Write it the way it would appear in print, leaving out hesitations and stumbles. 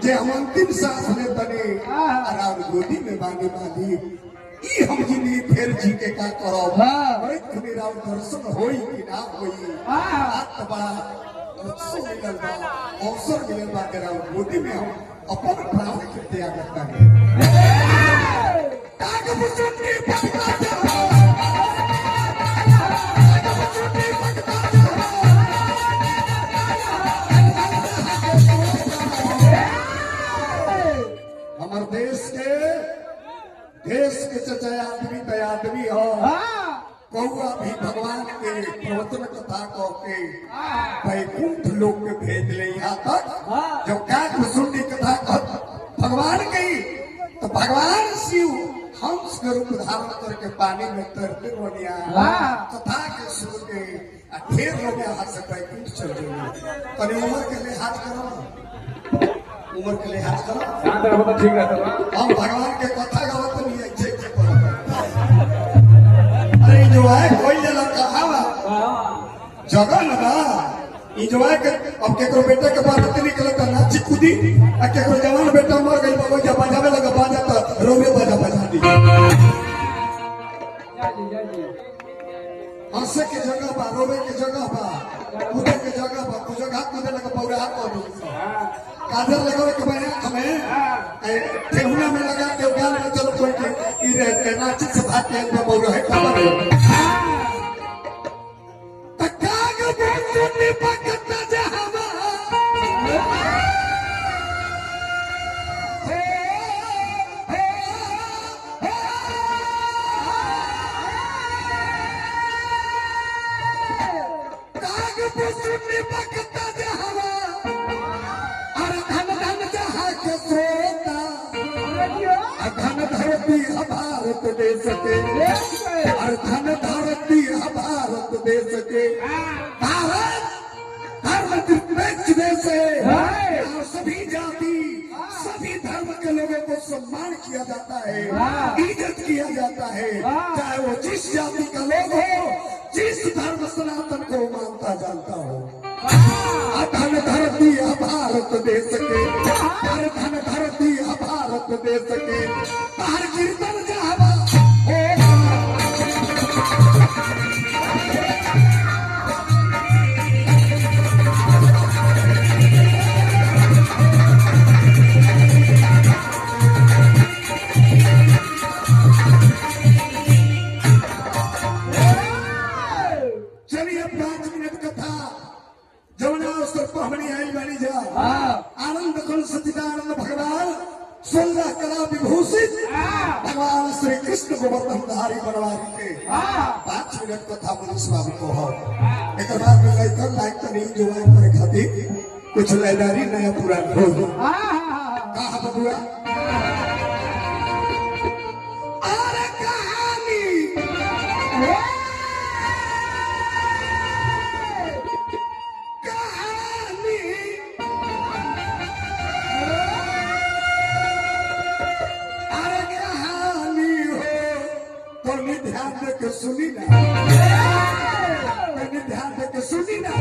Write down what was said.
जे हम अंतिम सांस में तने और गोदी में बांधी बांधी ई हम जिंदगी फिर जी के का करो भाई तुम्हें राव दर्शन होई कि ना होई बात बड़ा अवसर मिलल बा के राव गोदी में हम अपन प्राण के त्याग करता है ताक पुष्टि पकता हमारे देश के चाहे आदमी तय आदमी हो कौआ भी भगवान के प्रवचन कथा कह के वैकुंठ लोक के भेज ले यहाँ तक जब काक सुंडी कथा कह भगवान की तो भगवान शिव हंस के रूप धारण करके पानी में तैरते बनिया कथा के सुन के ढेर लोग यहाँ से वैकुंठ चल जाए तनी उम्र के लिहाज करो उम्र के लिहाज करो ठीक है हम भगवान के कथा गावत नहीं है अरे जो है कोई जगह कहा जगह लगा ई जो है अब केकरो बेटा के बात निकल कर नाची कूदी आ केकरो जवान बेटा मर गई बाबू जब बजावे लगा बाजा तो रोवे बाजा बजा दी हंसे के जगह बा रोवे के जगह बा कूदे के जगह बा कुछ जगह कूदे लगा पौड़ा हाथ को काजल लगावे के बने हमें ठेहुना में लगा के गाल में चलो कोई के ई रहते नाची से भाग के में बोल रहे खबर तकाग बोलनी पकता जहावा काग बोलनी पकता जहावा धन धरती भारत देश के और धन धरती भारत देश के भारत धर्म निरपेक्ष देश है सभी जाति सभी धर्म के लोगों को सम्मान किया जाता है इज्जत किया जाता है चाहे वो जिस जाति का लोग हो जिस धर्म सनातन को मानता जानता हो धन धरती भारत देश के हर धन धरती भारत देश के हर कीर्तन जावा चलिए 5 मिनट कथा जमुना अवसर पहनी आई बनी जा आनंद कुल सच्चिदानंद भगवान 16 कला विभूषित भगवान श्री कृष्ण गोवर्धन धारी बनवारी के 5 मिनट कथा मनीष स्वामी को हो एक बार में लेकर लाइक तो नहीं जो है पर खातिर कुछ लैदारी नया पुराना हो कहा बबुआ अरे कहानी ध्यान दे के सुनी ना ध्यान दे के सुनी ना